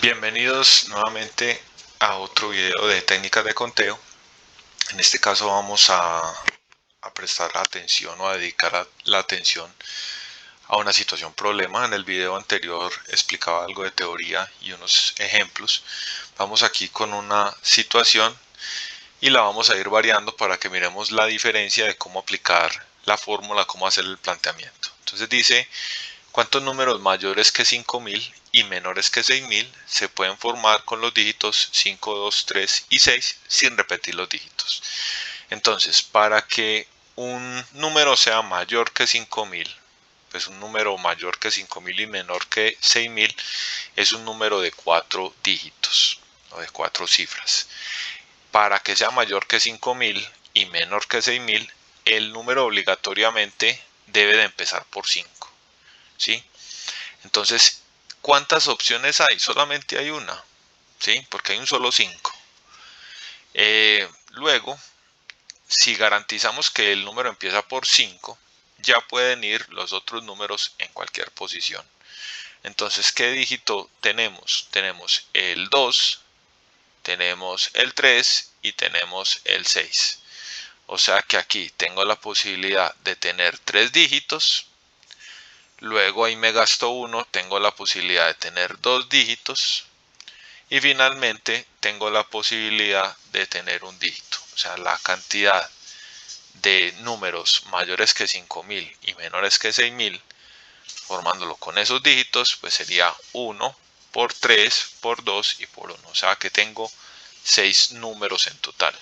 Bienvenidos nuevamente a otro video de técnicas de conteo. En este caso vamos a prestar atención o a dedicar la atención a una situación problema. En el video anterior explicaba algo de teoría y unos ejemplos. Vamos aquí con una situación y la vamos a ir variando para que miremos la diferencia de cómo aplicar la fórmula, cómo hacer el planteamiento. Entonces dice: ¿cuántos números mayores que 5000 y menores que 6000 se pueden formar con los dígitos 5, 2, 3 y 6 sin repetir los dígitos? Entonces, para que un número sea mayor que 5000, pues un número mayor que 5000 y menor que 6000 es un número de 4 dígitos o de 4 cifras. Para que sea mayor que 5000 y menor que 6000, el número obligatoriamente debe de empezar por 5. ¿Sí? Entonces, ¿cuántas opciones hay? Solamente hay una, ¿sí? Porque hay un solo 5. Luego, si garantizamos que el número empieza por 5, ya pueden ir los otros números en cualquier posición. Entonces, ¿qué dígito tenemos? Tenemos el 2, tenemos el 3 y tenemos el 6. O sea que aquí tengo la posibilidad de tener 3 dígitos. Luego ahí me gasto 1, tengo la posibilidad de tener 2 dígitos. Y finalmente tengo la posibilidad de tener un dígito. O sea, la cantidad de números mayores que 5000 y menores que 6000, formándolo con esos dígitos, pues sería 1 por 3 por 2 y por 1. O sea que tengo 6 números en total.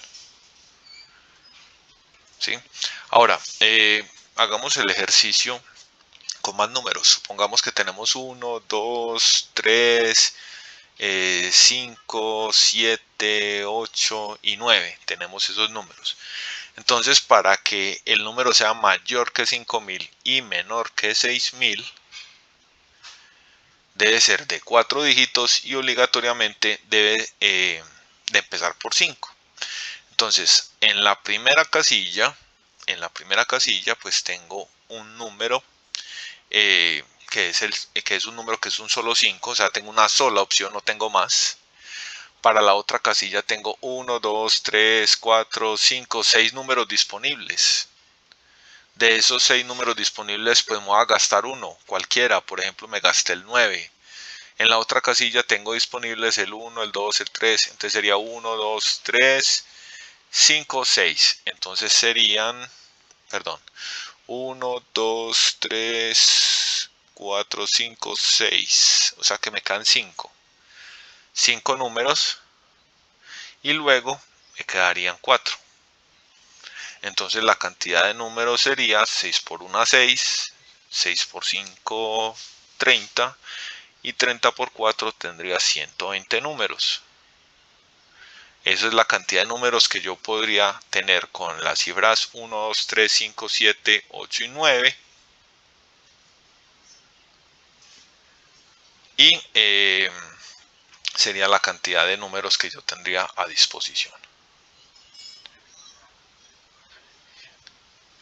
¿Sí? Ahora, hagamos el ejercicio con más números. Supongamos que tenemos 1, 2, 3, 5, 7, 8 y 9. Tenemos esos números. Entonces, para que el número sea mayor que 5000 y menor que 6000, debe ser de 4 dígitos y obligatoriamente debe de empezar por 5. Entonces, en la primera casilla, pues tengo un número que es un número que es un solo 5, o sea, tengo una sola opción, no tengo más. Para la otra casilla tengo 1, 2, 3, 4, 5, 6 números disponibles. De esos 6 números disponibles, pues me voy a gastar uno, cualquiera. Por ejemplo, me gasté el 9. En la otra casilla tengo disponibles el 1, el 2, el 3. Entonces sería 1, 2, 3, 5, 6. Entonces serían, perdón, 1, 2, 3, 4, 5, 6. O sea que me quedan 5. 5 números y luego me quedarían 4. Entonces la cantidad de números sería 6 por 1, 6, 6 por 5, 30 y 30 por 4 tendría 120 números. Esa es la cantidad de números que yo podría tener con las cifras 1, 2, 3, 5, 7, 8 y 9. Y sería la cantidad de números que yo tendría a disposición.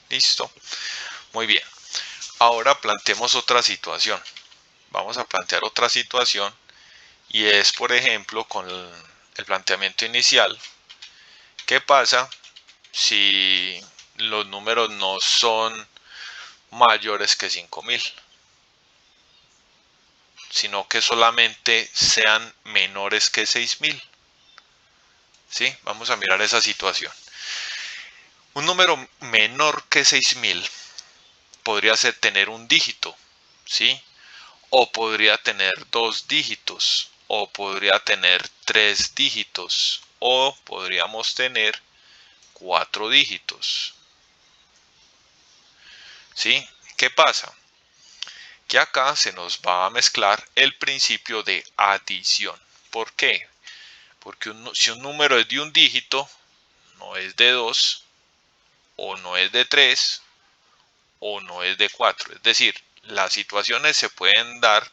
Listo. Muy bien. Ahora planteemos otra situación. Vamos a plantear otra situación y es, por ejemplo, con el planteamiento inicial. ¿Qué pasa si los números no son mayores que 5000? Sino que solamente sean menores que 6000. ¿Sí? Vamos a mirar esa situación. Un número menor que 6000 podría ser tener un dígito, ¿sí? O podría tener 2 dígitos, o podría tener 3 dígitos, o podríamos tener 4 dígitos. ¿Sí? ¿Qué pasa? Que acá se nos va a mezclar el principio de adición. ¿Por qué? Porque si un número es de un dígito, no es de 2, o no es de 3, o no es de 4. Es decir, las situaciones se pueden dar,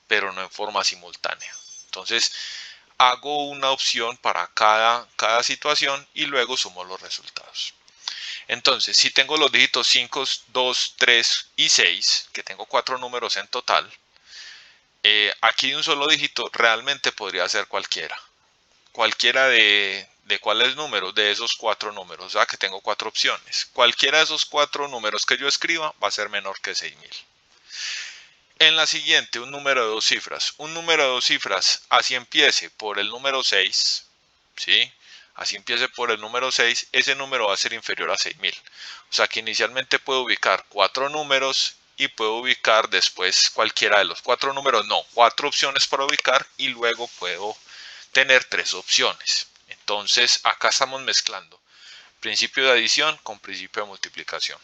pero no en forma simultánea. Entonces, hago una opción para cada situación y luego sumo los resultados. Entonces, si tengo los dígitos 5, 2, 3 y 6, que tengo 4 números en total, Aquí de un solo dígito realmente podría ser cualquiera. Cualquiera de cuáles números, de esos 4 números. O sea que tengo 4 opciones. Cualquiera de esos 4 números que yo escriba va a ser menor que 6000. En la siguiente, un número de 2 cifras. Un número de 2 cifras, así empiece por el número 6, ¿sí? Así empiece por el número 6, ese número va a ser inferior a 6000. O sea que inicialmente puedo ubicar 4 números y puedo ubicar después cualquiera de los 4 números, no, 4 opciones para ubicar y luego puedo tener 3 opciones. Entonces acá estamos mezclando principio de adición con principio de multiplicación.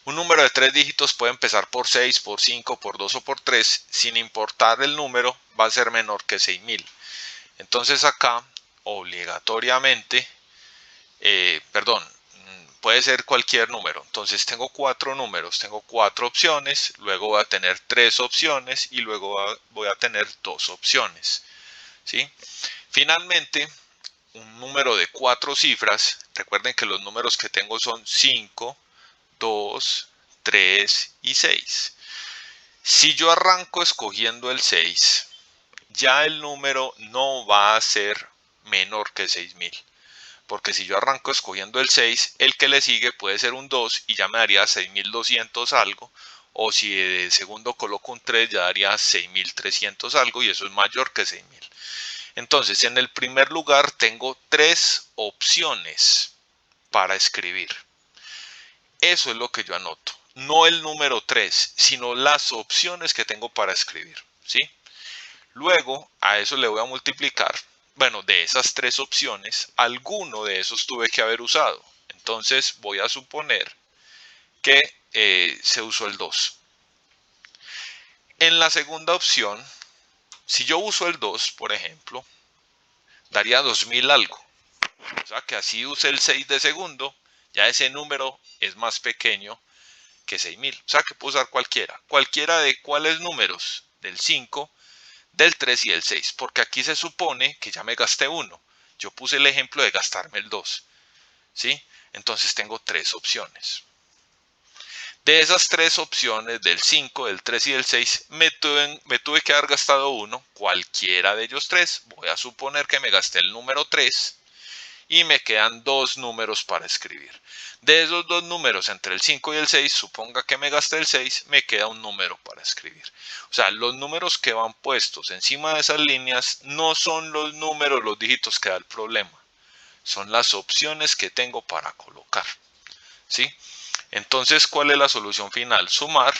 Un número de 3 dígitos puede empezar por 6, por 5, por 2 o por 3. Sin importar el número, va a ser menor que 6000. Entonces acá, obligatoriamente, puede ser cualquier número. Entonces tengo 4 números, tengo 4 opciones, luego voy a tener 3 opciones y luego voy a tener 2 opciones. ¿Sí? Finalmente, un número de 4 cifras, recuerden que los números que tengo son 5, 2, 3 y 6. Si yo arranco escogiendo el 6, ya el número no va a ser menor que 6000. Porque si yo arranco escogiendo el 6, el que le sigue puede ser un 2 y ya me daría 6200 algo. O si de segundo coloco un 3, ya daría 6300 algo y eso es mayor que 6000. Entonces, en el primer lugar tengo 3 opciones para escribir. Eso es lo que yo anoto. No el número 3, sino las opciones que tengo para escribir. ¿Sí? Luego, a eso le voy a multiplicar. Bueno, de esas 3 opciones, alguno de esos tuve que haber usado. Entonces, voy a suponer que se usó el 2. En la segunda opción, si yo uso el 2, por ejemplo, daría 2000 algo. O sea que así use el 6 de segundo, ya ese número es más pequeño que 6000. O sea que puedo usar cualquiera. Cualquiera de cuáles números, del 5, del 3 y del 6. Porque aquí se supone que ya me gasté uno. Yo puse el ejemplo de gastarme el 2. ¿Sí? Entonces tengo 3 opciones. De esas 3 opciones, del 5, del 3 y del 6, me tuve que haber gastado uno, cualquiera de ellos 3. Voy a suponer que me gasté el número 3 y me quedan 2 números para escribir. De esos 2 números entre el 5 y el 6, suponga que me gasté el 6, me queda un número para escribir. O sea, los números que van puestos encima de esas líneas no son los números, los dígitos que da el problema. Son las opciones que tengo para colocar. ¿Sí? Entonces, ¿cuál es la solución final? Sumar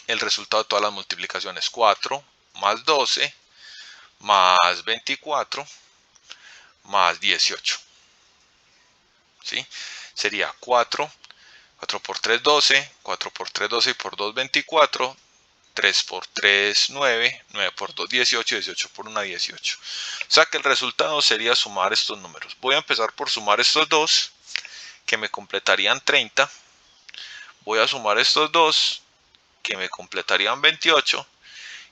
el resultado de todas las multiplicaciones. 4 más 12 más 24 más 18. ¿Sí? Sería 4 por 3, 12, 4 por 3, 12 y por 2, 24, 3 por 3, 9, 9 por 2, 18, 18 por 1, 18. O sea que el resultado sería sumar estos números. Voy a empezar por sumar estos dos, que me completarían 30. Voy a sumar estos dos, que me completarían 28.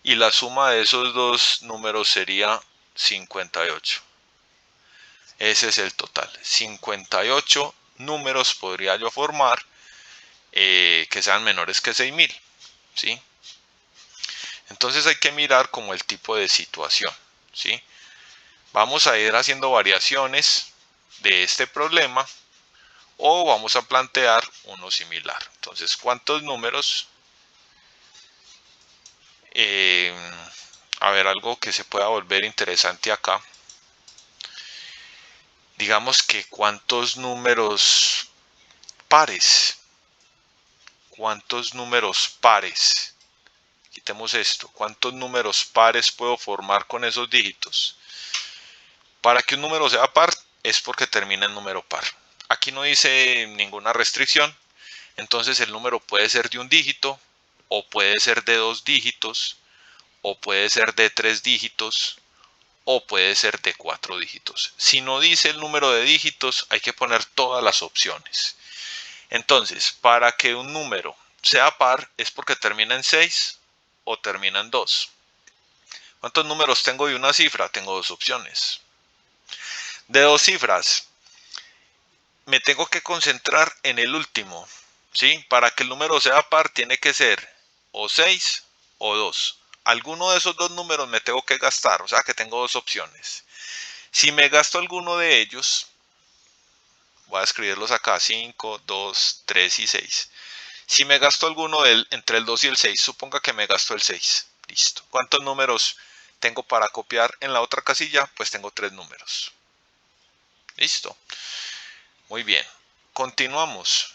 Y la suma de esos dos números sería 58. Ese es el total. 58 números podría yo formar que sean menores que 6000. ¿Sí? Entonces hay que mirar como el tipo de situación. ¿Sí? Vamos a ir haciendo variaciones de este problema o vamos a plantear uno similar. Entonces, ¿cuántos números? A ver, algo que se pueda volver interesante acá. Digamos que cuántos números pares. ¿Cuántos números pares? Quitemos esto. ¿Cuántos números pares puedo formar con esos dígitos? Para que un número sea par es porque termina en número par. Aquí no dice ninguna restricción. Entonces el número puede ser de un dígito, o puede ser de 2 dígitos, o puede ser de 3 dígitos, o puede ser de 4 dígitos. Si no dice el número de dígitos, hay que poner todas las opciones. Entonces, para que un número sea par es porque termina en 6 o termina en 2. ¿Cuántos números tengo de una cifra? Tengo 2 opciones. De 2 cifras, me tengo que concentrar en el último. ¿Sí? Para que el número sea par tiene que ser o 6 o 2. alguno de esos dos números me tengo que gastar, o sea que tengo dos opciones. Si me gasto alguno de ellos, voy a escribirlos acá, 5, 2, 3 y 6. Si me gasto alguno entre el 2 y el 6, suponga que me gasto el 6. Listo. ¿Cuántos números tengo para copiar en la otra casilla? Pues tengo 3 números. Listo. Muy bien. Continuamos.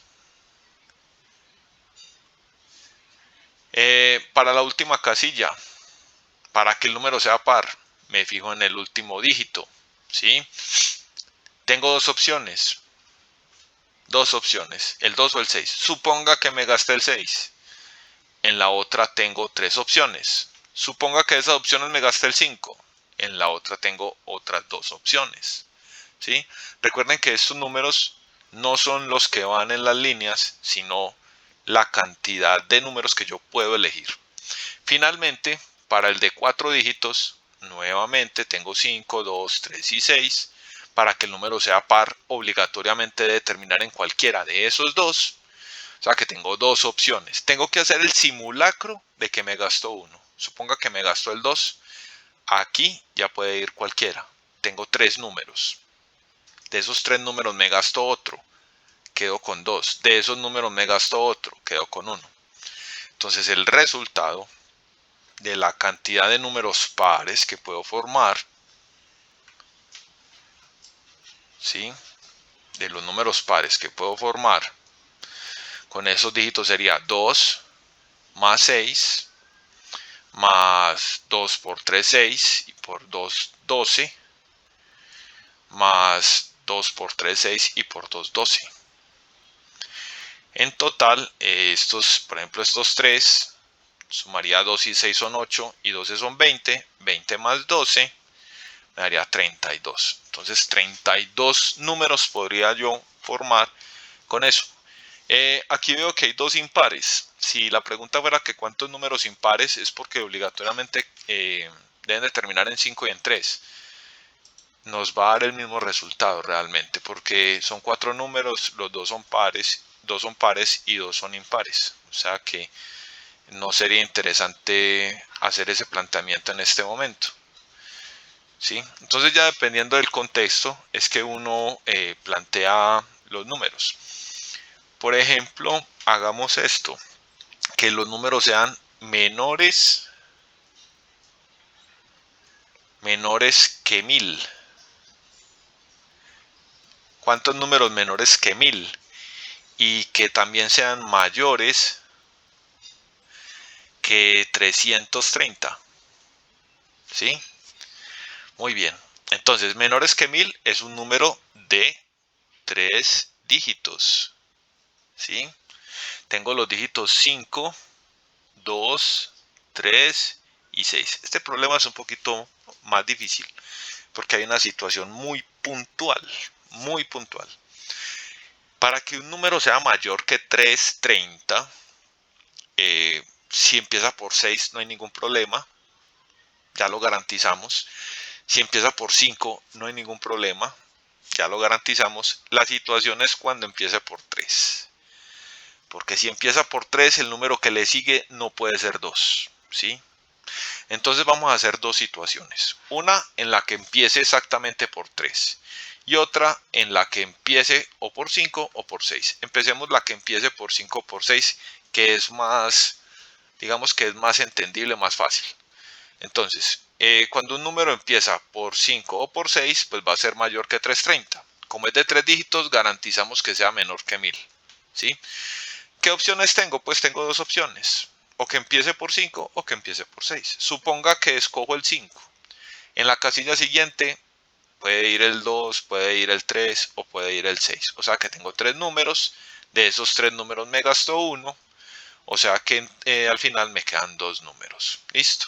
Para la última casilla, para que el número sea par, me fijo en el último dígito. ¿Sí? Tengo dos opciones. El 2 o el 6. Suponga que me gaste el 6. En la otra tengo tres opciones. Suponga que de esas opciones me gaste el 5. En la otra tengo otras dos opciones. ¿Sí? Recuerden que estos números no son los que van en las líneas, sino la cantidad de números que yo puedo elegir. Finalmente, para el de 4 dígitos, nuevamente tengo 5, 2, 3 y 6. Para que el número sea par, obligatoriamente debe terminar en cualquiera de esos dos. O sea que tengo dos opciones. Tengo que hacer el simulacro de que me gasto uno. Suponga que me gasto el 2. Aquí ya puede ir cualquiera. Tengo tres números. De esos tres números me gasto otro. Quedo con 2. De esos números me gasto otro. Quedo con 1. Entonces el resultado de la cantidad de números pares que puedo formar, ¿sí? De los números pares que puedo formar con esos dígitos sería 2 más 6 más 2 por 3, 6 y por 2, 12 más 2 por 3, 6 y por 2, 12. En total, por ejemplo, estos 3 sumaría 2 y 6 son 8 y 12 son 20. 20 más 12 me daría 32. Entonces 32 números podría yo formar con eso. Aquí veo que hay dos impares. Si la pregunta fuera que cuántos números impares, es porque obligatoriamente deben de terminar en 5 y en 3. Nos va a dar el mismo resultado realmente, porque son 4 números, los dos son pares y 2 son impares. O sea que no sería interesante hacer ese planteamiento en este momento. ¿Sí? Entonces ya dependiendo del contexto es que uno plantea los números. Por ejemplo, hagamos esto, que los números sean menores que 1000. ¿Cuántos números menores que 1000? Y que también sean mayores que 330. ¿Sí? Muy bien. Entonces, menores que 1000 es un número de 3 dígitos. ¿Sí? Tengo los dígitos 5, 2, 3 y 6. Este problema es un poquito más difícil porque hay una situación muy puntual, muy puntual. Para que un número sea mayor que 330, si empieza por 6 no hay ningún problema, ya lo garantizamos. Si empieza por 5 no hay ningún problema, ya lo garantizamos. La situación es cuando empiece por 3. Porque si empieza por 3, el número que le sigue no puede ser 2, ¿sí? Entonces vamos a hacer dos situaciones. Una en la que empiece exactamente por 3 y otra en la que empiece o por 5 o por 6. Empecemos la que empiece por 5 o por 6, que es más, digamos que es más entendible, más fácil. Entonces, cuando un número empieza por 5 o por 6, pues va a ser mayor que 330. Como es de 3 dígitos, garantizamos que sea menor que 1000. ¿Sí? ¿Qué opciones tengo? Pues tengo dos opciones. O que empiece por 5 o que empiece por 6. Suponga que escojo el 5. En la casilla siguiente puede ir el 2, puede ir el 3 o puede ir el 6. O sea que tengo tres números. De esos tres números me gasto uno. O sea que al final me quedan dos números. Listo.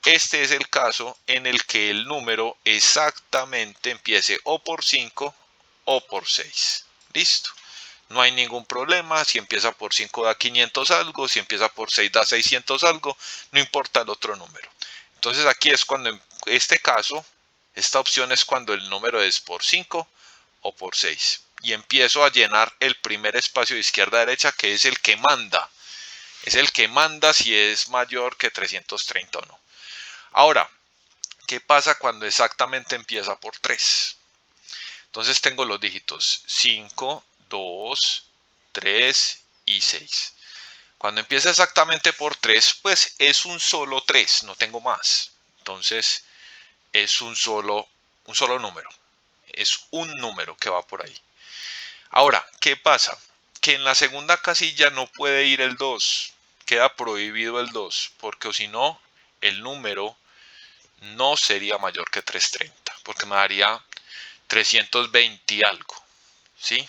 Este es el caso en el que el número exactamente empiece o por 5 o por 6. Listo. No hay ningún problema. Si empieza por 5 da 500 algo. Si empieza por 6 da 600 algo. No importa el otro número. Entonces aquí es cuando en este caso, esta opción es cuando el número es por 5 o por 6. Y empiezo a llenar el primer espacio de izquierda a derecha, que es el que manda. Es el que manda si es mayor que 330 o no. Ahora, ¿qué pasa cuando exactamente empieza por 3? Entonces tengo los dígitos 5, 2, 3 y 6. Cuando empieza exactamente por 3, pues es un solo 3, no tengo más. Entonces es un solo número. Es un número que va por ahí. Ahora, ¿qué pasa? Que en la segunda casilla no puede ir el 2. Queda prohibido el 2, porque si no, el número no sería mayor que 330, porque me daría 320 y algo, ¿sí?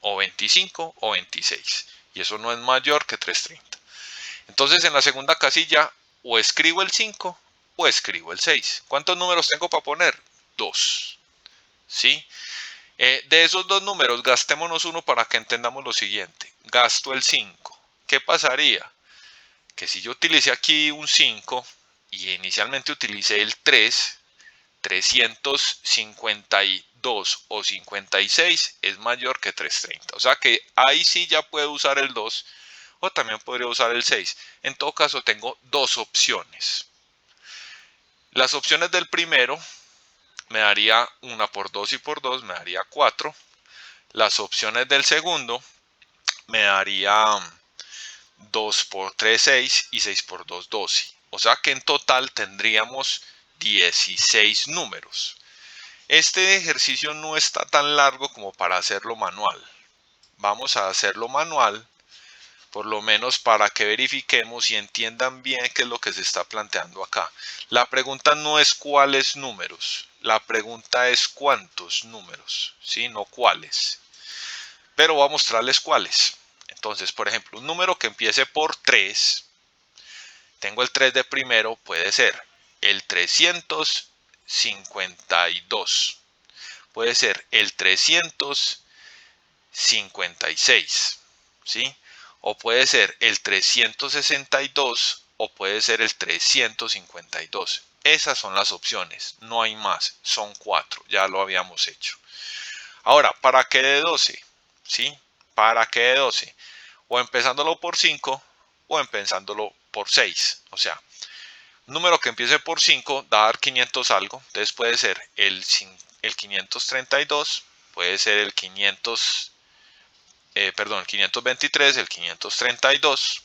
O 25 o 26. Y eso no es mayor que 330. Entonces en la segunda casilla o escribo el 5 o escribo el 6. ¿Cuántos números tengo para poner? 2. ¿Sí? De esos dos números, gastémonos uno para que entendamos lo siguiente. Gasto el 5. ¿Qué pasaría? Que si yo utilicé aquí un 5 y inicialmente utilicé el 3, 352 o 56 es mayor que 330. O sea que ahí sí ya puedo usar el 2 o también podría usar el 6. En todo caso tengo dos opciones. Las opciones del primero me daría 1 por 2 y por 2 me daría 4. Las opciones del segundo me daría 2 por 3, 6 y 6 por 2, 12. O sea que en total tendríamos 16 números. Este ejercicio no está tan largo como para hacerlo manual. Vamos a hacerlo manual, por lo menos para que verifiquemos y entiendan bien qué es lo que se está planteando acá. La pregunta no es cuáles números, la pregunta es cuántos números, ¿sí? No cuáles. Pero voy a mostrarles cuáles. Entonces, por ejemplo, un número que empiece por 3, tengo el 3 de primero, puede ser el 352, puede ser el 356, ¿sí? O puede ser el 362 o puede ser el 352. Esas son las opciones, no hay más, son 4, ya lo habíamos hecho. Ahora, ¿para qué de 12? ¿Sí? ¿Para qué de 12? O empezándolo por 5 o empezándolo por 6. O sea, un número que empiece por 5 da a dar 500 algo. Entonces puede ser el 532, puede ser el 523, el 532,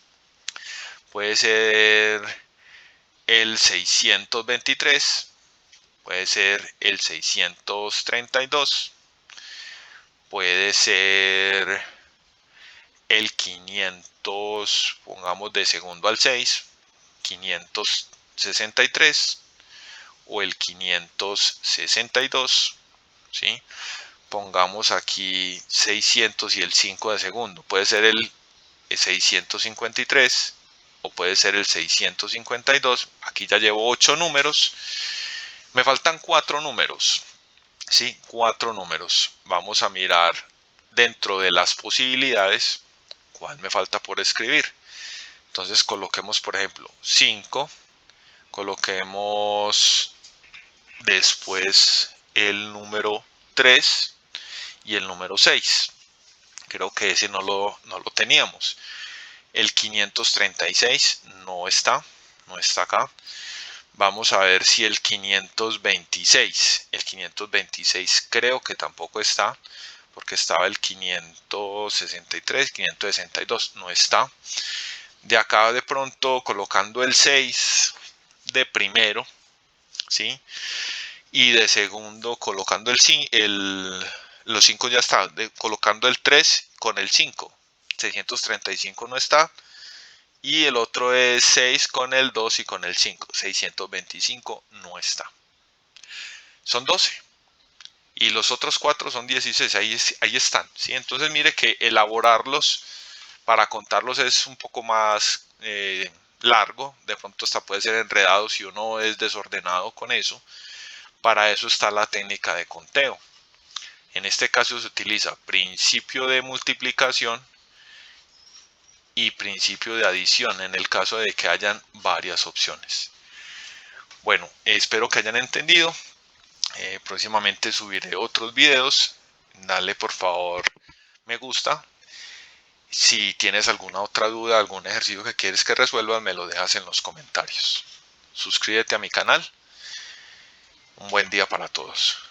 puede ser el 623, puede ser el 632, puede ser el 500, pongamos de segundo al 6, 563 o el 562, ¿sí? Pongamos aquí 600 y el 5 de segundo, puede ser el 653 o puede ser el 652. Aquí ya llevo 8 números, me faltan 4 números, ¿sí? 4 números. Vamos a mirar dentro de las posibilidades cuál me falta por escribir. Entonces coloquemos, por ejemplo, 5, coloquemos después el número 3 y el número 6. Creo que ese no lo teníamos. El 536 no está acá. Vamos a ver si el 526. El 526 creo que tampoco está, porque estaba el 563, 562, no está. De acá de pronto colocando el 6 de primero, ¿sí? Y de segundo colocando los 5 ya está, colocando el 3 con el 5. 635 no está. Y el otro es 6 con el 2 y con el 5. 625 no está. Son 12. Y los otros 4 son 16. Ahí están. ¿sí? Entonces mire que elaborarlos para contarlos es un poco más largo. De pronto hasta puede ser enredado si uno es desordenado con eso. Para eso está la técnica de conteo. En este caso se utiliza principio de multiplicación y principio de adición en el caso de que hayan varias opciones. Bueno, espero que hayan entendido. Próximamente subiré otros videos. Dale por favor me gusta Si tienes alguna otra duda, algún ejercicio que quieres que resuelva, me lo dejas en los comentarios. Suscríbete a mi canal. Un buen día para todos.